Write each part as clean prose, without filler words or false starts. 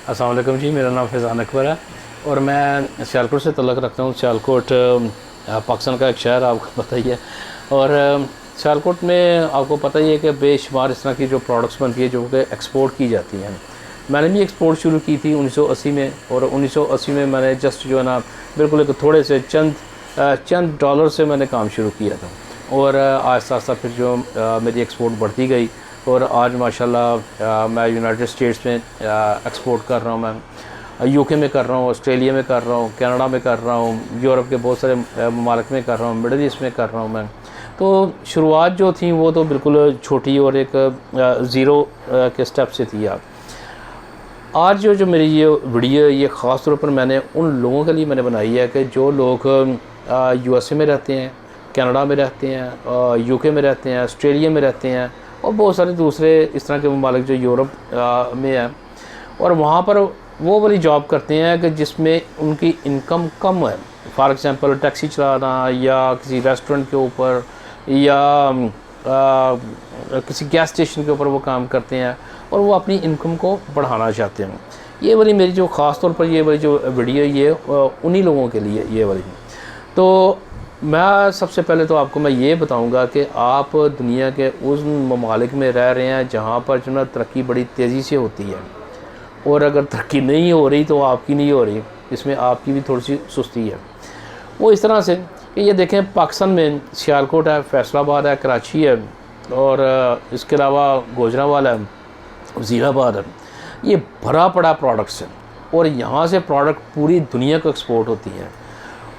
अस्सलाम वालेकुम जी, मेरा नाम फैज़ान अकबर है और मैं सियालकोट से तल्लुक़ रखता हूँ। सियालकोट पाकिस्तान का एक शहर आपको पता ही है। और सियालकोट में आपको पता ही है कि बेशुमार इस तरह की जो प्रोडक्ट्स बनती है जो कि एक्सपोर्ट की जाती हैं। मैंने भी एक्सपोर्ट शुरू की थी 1980 में, और 1980 में मैंने जस्ट जो है ना बिल्कुल एक थोड़े से चंद डॉलर से मैंने काम शुरू किया था। और आहिस्ता आहिस्ता फिर जो मेरी एक्सपोर्ट बढ़ती गई, और आज माशाल्लाह मैं यूनाइटेड स्टेट्स में एक्सपोर्ट कर रहा हूँ, मैं यूके में कर रहा हूँ, ऑस्ट्रेलिया में कर रहा हूँ, कनाडा में कर रहा हूँ, यूरोप के बहुत सारे ममालिक में कर रहा हूँ, मिडल ईस्ट में कर रहा हूँ मैं। तो शुरुआत जो थी वो तो बिल्कुल छोटी और एक ज़ीरो के स्टेप से थी। आज जो मेरी ये वीडियो ये ख़ास तौर पर मैंने उन लोगों के लिए मैंने बनाई है कि जो लोग यूएसए में रहते हैं, कनाडा में रहते हैं, यूके में रहते हैं, ऑस्ट्रेलिया में रहते हैं, और बहुत सारे दूसरे इस तरह के ममालिक जो यूरोप में हैं, और वहाँ पर वो वाली जॉब करते हैं कि जिसमें उनकी इनकम कम है। फॉर एग्ज़ाम्पल टैक्सी चलाना, या किसी रेस्टोरेंट के ऊपर, या किसी गैस स्टेशन के ऊपर वो काम करते हैं, और वो अपनी इनकम को बढ़ाना चाहते हैं। ये वाली मेरी जो ख़ास तौर पर ये वाली जो वीडियो ये उन्हीं लोगों के लिए ये वाली। तो मैं सबसे पहले तो आपको मैं ये बताऊंगा कि आप दुनिया के उस ममालिक में रह रहे हैं जहाँ पर जो ना तरक्की बड़ी तेज़ी से होती है, और अगर तरक्की नहीं हो रही तो आपकी नहीं हो रही, इसमें आपकी भी थोड़ी सी सुस्ती है। वो इस तरह से कि ये देखें, पाकिस्तान में सियालकोट है, फैसलाबाद है, कराची है, और इसके अलावा गुजरांवाला है, वज़ीराबाद है। ये भरा पड़ा प्रोडक्ट्स है, और यहाँ से प्रोडक्ट पूरी दुनिया को एक्सपोर्ट होती है।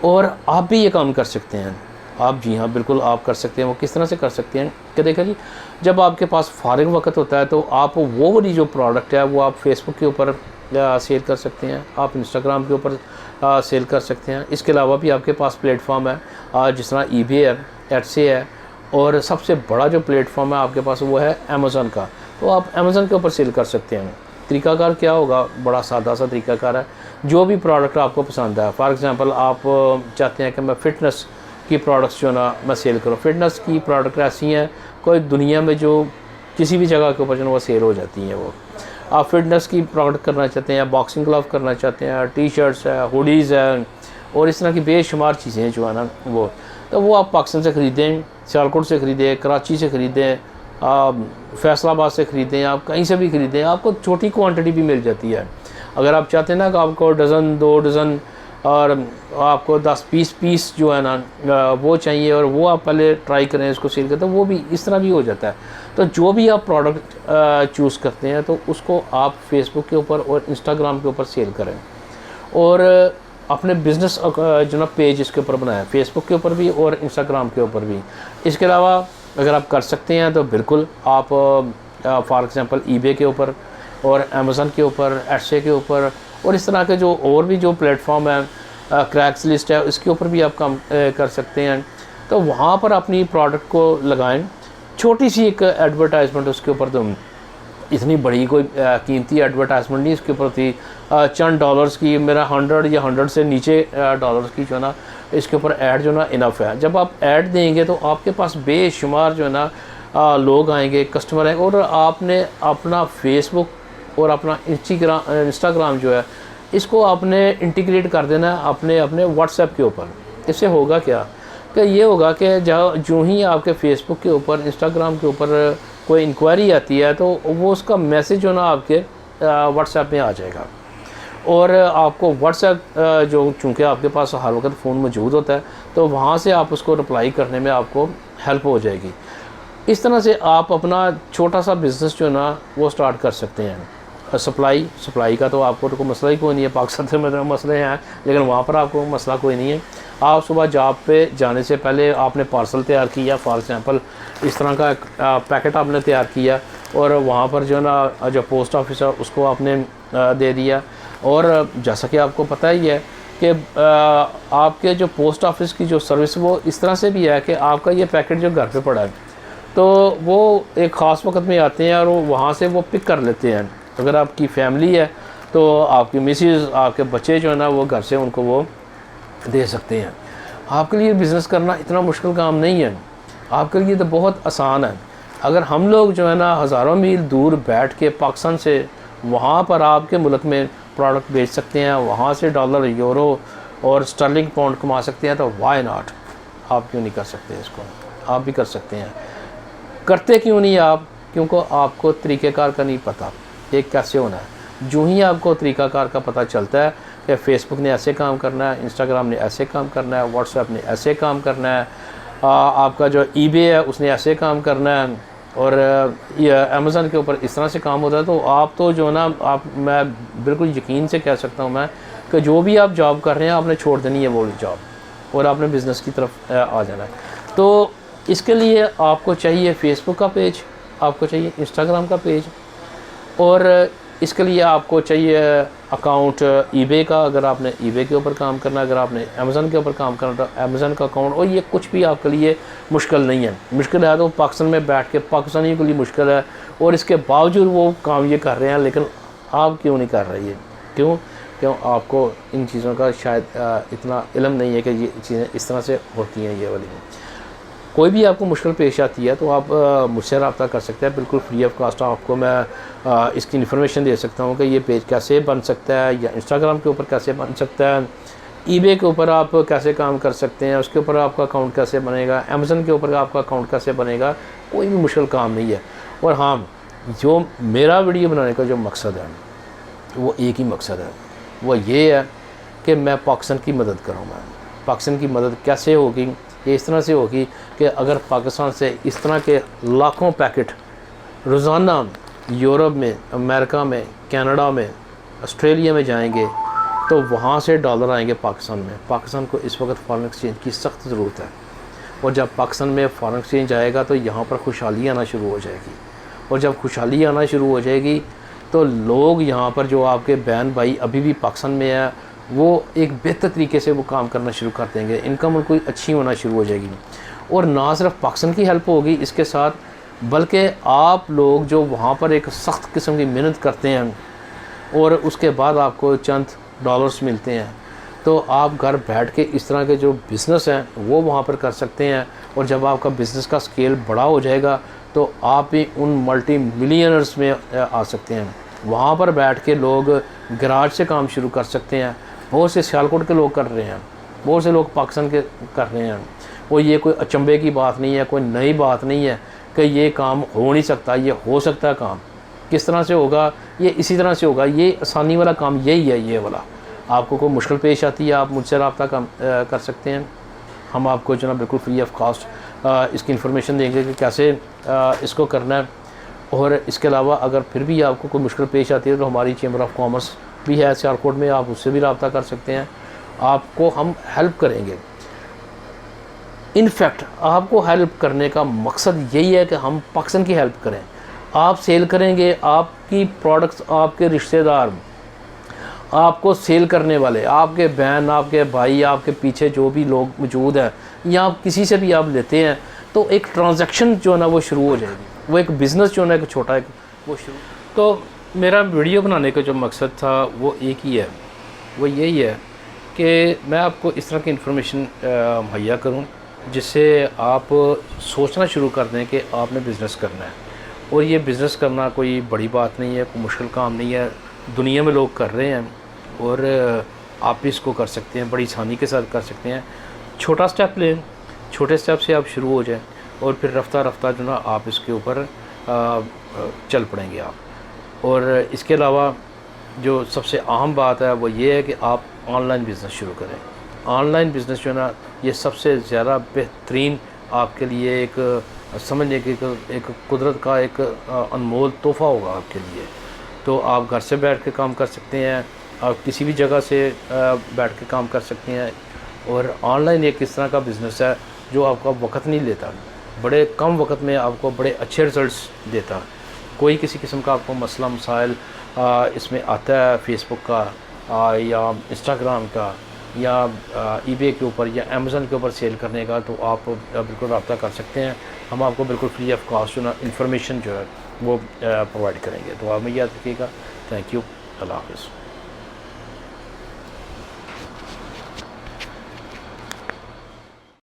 और आप भी ये काम कर सकते हैं। आप, जी हाँ, बिल्कुल आप कर सकते हैं। वो किस तरह से कर सकते हैं कि देखा जी, जब आपके पास फ़ारिग वक्त होता है तो आप वो वाली जो प्रोडक्ट है वो आप फेसबुक के ऊपर सेल कर सकते हैं, आप इंस्टाग्राम के ऊपर सेल कर सकते हैं। इसके अलावा भी आपके पास प्लेटफॉर्म है जिस तरह ईबे है, एटसे है, और सबसे बड़ा जो प्लेटफॉर्म है आपके पास वो है अमेज़न का। तो आप अमेज़न के ऊपर सेल कर सकते हैं। तरीकाकार क्या होगा? बड़ा सादा सा तरीकाकार है। जो भी प्रोडक्ट आपको पसंद है, फॉर एग्ज़ाम्पल आप चाहते हैं कि मैं फ़िटनेस की प्रोडक्ट्स जो ना मैं सेल करूँ। फ़िटनेस की प्रोडक्ट ऐसी हैं कोई दुनिया में जो किसी भी जगह के ऊपर जो वो सेल हो जाती हैं। वो आप फ़िटनेस की प्रोडक्ट करना चाहते हैं, बॉक्सिंग ग्लव करना चाहते हैं, टी शर्ट्स है, हुडीज़ है, और इस तरह की बेशुमार चीज़ें जो है ना वो आप पाकिस्तान से ख़रीदें, सियालकोट से ख़रीदें, कराची से ख़रीदें, फैसलाबाद से ख़रीदें, आप कहीं से भी ख़रीदें, आपको छोटी क्वांटिटी भी मिल जाती है। अगर आप चाहते हैं ना कि आपको डज़न 2 डज़न और आपको 10-20 पीस जो है ना वो चाहिए, और वो आप पहले ट्राई करें, इसको सेल करें, तो वो भी इस तरह भी हो जाता है। तो जो भी आप प्रोडक्ट चूज़ करते हैं तो उसको आप फेसबुक के ऊपर और इंस्टाग्राम के ऊपर सेल करें, और अपने बिज़नेस जो ना पेज इसके ऊपर बनाएं, फेसबुक के ऊपर भी और इंस्टाग्राम के ऊपर भी। इसके अलावा अगर आप कर सकते हैं तो बिल्कुल आप फॉर एग्ज़ाम्पल ईबे के ऊपर और अमेज़न के ऊपर, एटसे के ऊपर, और इस तरह के जो और भी जो प्लेटफॉर्म है, क्रैक्स लिस्ट है, उसके ऊपर भी आप काम कर सकते हैं। तो वहाँ पर अपनी प्रोडक्ट को लगाएं, छोटी सी एक एडवर्टाइजमेंट उसके ऊपर, तो इतनी बड़ी कोई कीमती एडवर्टाइजमेंट नहीं इसके ऊपर थी, चंद डॉलर्स की, मेरा 100 या 100 से नीचे डॉलर्स की जो है ना इसके ऊपर ऐड जो ना इनफ है। जब आप ऐड देंगे तो आपके पास बेशुमार जो है ना लोग आएंगे, कस्टमर आएंगे, और आपने अपना फेसबुक और अपना इंस्टाग्राम जो है इसको आपने इंटीग्रेट कर देना अपने व्हाट्सएप के ऊपर। इससे होगा क्या कि ये होगा कि जो ही आपके फेसबुक के ऊपर, इंस्टाग्राम के ऊपर कोई इंक्वायरी आती है तो वो उसका मैसेज जो ना आपके व्हाट्सएप में आ जाएगा, और आपको व्हाट्सएप जो चूँकि आपके पास हर वक्त फ़ोन मौजूद होता है तो वहाँ से आप उसको रिप्लाई करने में आपको हेल्प हो जाएगी। इस तरह से आप अपना छोटा सा बिज़नेस जो है ना वो स्टार्ट कर सकते हैं। सप्लाई का तो आपको तो कोई मसला ही कोई नहीं है। पाकिस्तान में तो मसले हैं, लेकिन वहाँ पर आपको मसला कोई नहीं है। आप सुबह जॉब पे जाने से पहले आपने पार्सल तैयार किया, फॉर एग्ज़ाम्पल इस तरह का पैकेट आपने तैयार किया, और वहाँ पर जो है ना जो पोस्ट ऑफिस है उसको आपने दे दिया। और जैसा कि आपको पता ही है कि आपके जो पोस्ट ऑफिस की जो सर्विस वो इस तरह से भी है कि आपका ये पैकेट जो घर पे पड़ा है तो वो एक ख़ास वक्त में आते हैं और वहाँ से वो पिक कर लेते हैं। अगर आपकी फैमिली है तो आपकी मिसेस, आपके बच्चे जो है ना वो घर से उनको वो दे सकते हैं। आपके लिए बिज़नेस करना इतना मुश्किल काम नहीं है, आपके लिए तो बहुत आसान है। अगर हम लोग जो है ना हज़ारों मील दूर बैठ के पाकिस्तान से वहाँ पर आपके मुल्क में प्रोडक्ट बेच सकते हैं, वहाँ से डॉलर, यूरो और स्टर्लिंग पाउंड कमा सकते हैं, तो वाई नॉट, आप क्यों नहीं कर सकते इसको? आप भी कर सकते हैं। करते क्यों नहीं आप? क्योंकि आपको तरीक़ेकार का नहीं पता ये कैसे होना है। जो ही आपको तरीक़ाकार का पता चलता है कि फ़ेसबुक ने ऐसे काम करना है, इंस्टाग्राम ने ऐसे काम करना है, व्हाट्सएप ने ऐसे काम करना है, आपका जो ईबे है उसने ऐसे काम करना है, और अमेज़न के ऊपर इस तरह से काम होता है, तो आप तो जो ना, आप, मैं बिल्कुल यकीन से कह सकता हूँ मैं कि जो भी आप जॉब कर रहे हैं आपने छोड़ देनी है वो जॉब और आपने बिज़नेस की तरफ आ जाना है। तो इसके लिए आपको चाहिए फ़ेसबुक का पेज, आपको चाहिए इंस्टाग्राम का पेज, और इसके लिए आपको चाहिए अकाउंट ईबे का, अगर आपने ईबे के ऊपर काम करना है, अगर आपने अमेज़न के ऊपर काम करना तो अमेज़न का अकाउंट। और ये कुछ भी आपके लिए मुश्किल नहीं है। मुश्किल है तो पाकिस्तान में बैठ के पाकिस्तानियों के लिए मुश्किल है, और इसके बावजूद वो काम ये कर रहे हैं, लेकिन आप क्यों नहीं कर रहे? क्यों? आपको इन चीज़ों का शायद इतना इल्म नहीं है कि ये चीज़ें इस तरह से होती हैं, ये वाली। कोई भी आपको मुश्किल पेश आती है तो आप मुझसे रब्ता कर सकते हैं, बिल्कुल फ्री ऑफ कास्ट। आपको मैं इसकी इन्फॉर्मेशन दे सकता हूँ कि ये पेज कैसे बन सकता है, या इंस्टाग्राम के ऊपर कैसे बन सकता है, ईबे के ऊपर आप कैसे काम कर सकते हैं, उसके ऊपर आपका अकाउंट कैसे बनेगा, अमेज़न के ऊपर आपका अकाउंट कैसे बनेगा। कोई भी मुश्किल काम नहीं है। और हाँ, जो मेरा वीडियो बनाने का जो मकसद है वो एक ही मकसद है, वो ये है कि मैं पाकिस्तान की मदद करूँ। मैं पाकिस्तान की मदद कैसे होगी? ये इस तरह से होगी कि अगर पाकिस्तान से इस तरह के लाखों पैकेट रोज़ाना यूरोप में, अमेरिका में, कनाडा में, ऑस्ट्रेलिया में जाएंगे, तो वहाँ से डॉलर आएंगे पाकिस्तान में। पाकिस्तान को इस वक्त फॉरेन एक्सचेंज की सख्त ज़रूरत है, और जब पाकिस्तान में फॉरेन एक्सचेंज आएगा तो यहाँ पर खुशहाली आना शुरू हो जाएगी, और जब खुशहाली आना शुरू हो जाएगी तो लोग यहाँ पर, जो आपके बहन भाई अभी भी पाकिस्तान में है, वो एक बेहतर तरीके से वो काम करना शुरू कर देंगे, इनकम उनको अच्छी होना शुरू हो जाएगी। और ना सिर्फ पाकिस्तान की हेल्प होगी इसके साथ, बल्कि आप लोग जो वहाँ पर एक सख्त किस्म की मेहनत करते हैं और उसके बाद आपको चंद डॉलर्स मिलते हैं, तो आप घर बैठ के इस तरह के जो बिज़नेस हैं वो वहाँ पर कर सकते हैं। और जब आपका बिज़नेस का स्केल बड़ा हो जाएगा तो आप भी उन मल्टी मिलियनर्स में आ सकते हैं। वहाँ पर बैठ के लोग गराज से काम शुरू कर सकते हैं। बहुत से सियालकोट के लोग कर रहे हैं, बहुत से लोग पाकिस्तान के कर रहे हैं। वो ये कोई अचंभे की बात नहीं है, कोई नई बात नहीं है कि ये काम हो नहीं सकता। ये हो सकता है। काम किस तरह से होगा? ये इसी तरह से होगा। ये आसानी वाला काम यही है, ये वाला। आपको कोई मुश्किल पेश आती है, आप मुझसे रब्ता कर सकते हैं। हम आपको जो ना बिल्कुल फ्री ऑफ कास्ट इसकी इन्फॉर्मेशन देंगे कि कैसे इसको करना है। और इसके अलावा अगर फिर भी आपको कोई मुश्किल पेश आती है तो हमारी चैम्बर ऑफ कॉमर्स भी है सियालकोट में, आप उससे भी रब्ता कर सकते हैं। आपको हम हेल्प करेंगे। इनफैक्ट आपको हेल्प करने का मकसद यही है कि हम पाकिस्तान की हेल्प करें। आप सेल करेंगे, आपकी प्रोडक्ट्स, आपके रिश्तेदार, आपको सेल करने वाले, आपके बहन, आपके भाई, आपके पीछे जो भी लोग मौजूद हैं, या आप किसी से भी आप लेते हैं, तो एक ट्रांजैक्शन जो है ना वो शुरू हो जाएगी। वो एक बिज़नेस जो है ना एक छोटा एक वो शुरू। तो मेरा वीडियो बनाने का जो मकसद था वो एक ही है, वो यही है कि मैं आपको इस तरह की इन्फॉर्मेशन मुहैया करूं जिससे आप सोचना शुरू कर दें कि आपने बिज़नेस करना है। और ये बिज़नेस करना कोई बड़ी बात नहीं है, कोई मुश्किल काम नहीं है। दुनिया में लोग कर रहे हैं और आप भी इसको कर सकते हैं, बड़ी आसानी के साथ कर सकते हैं। छोटा स्टेप लें, छोटे स्टेप से आप शुरू हो जाएं और फिर रफ्ता रफ्ता जो ना आप इसके ऊपर चल पड़ेंगे आप। और इसके अलावा जो सबसे अहम बात है वो ये है कि आप ऑनलाइन बिज़नेस शुरू करें। ऑनलाइन बिज़नेस जो है ना ये सबसे ज़्यादा बेहतरीन आपके लिए एक समझने की एक कुदरत का एक अनमोल तोहफ़ा होगा आपके लिए। तो आप घर से बैठ के काम कर सकते हैं, आप किसी भी जगह से बैठ के काम कर सकते हैं। और ऑनलाइन एक इस तरह का बिज़नेस है जो आपका वक्त नहीं लेता, बड़े कम वक्त में आपको बड़े अच्छे रिज़ल्ट्स देता। कोई किसी किस्म का आपको मसला मसाइल इसमें आता है फेसबुक का या इंस्टाग्राम का या ईबे के ऊपर या अमेज़न के ऊपर सेल करने का, तो आप बिल्कुल रब्ता कर सकते हैं। हम आपको बिल्कुल फ्री ऑफ कॉस्ट जो ना इन्फॉर्मेशन जो है वो प्रोवाइड करेंगे। तो आप में याद रखिएगा। Thank you. अल्लाह हाफ़िज़।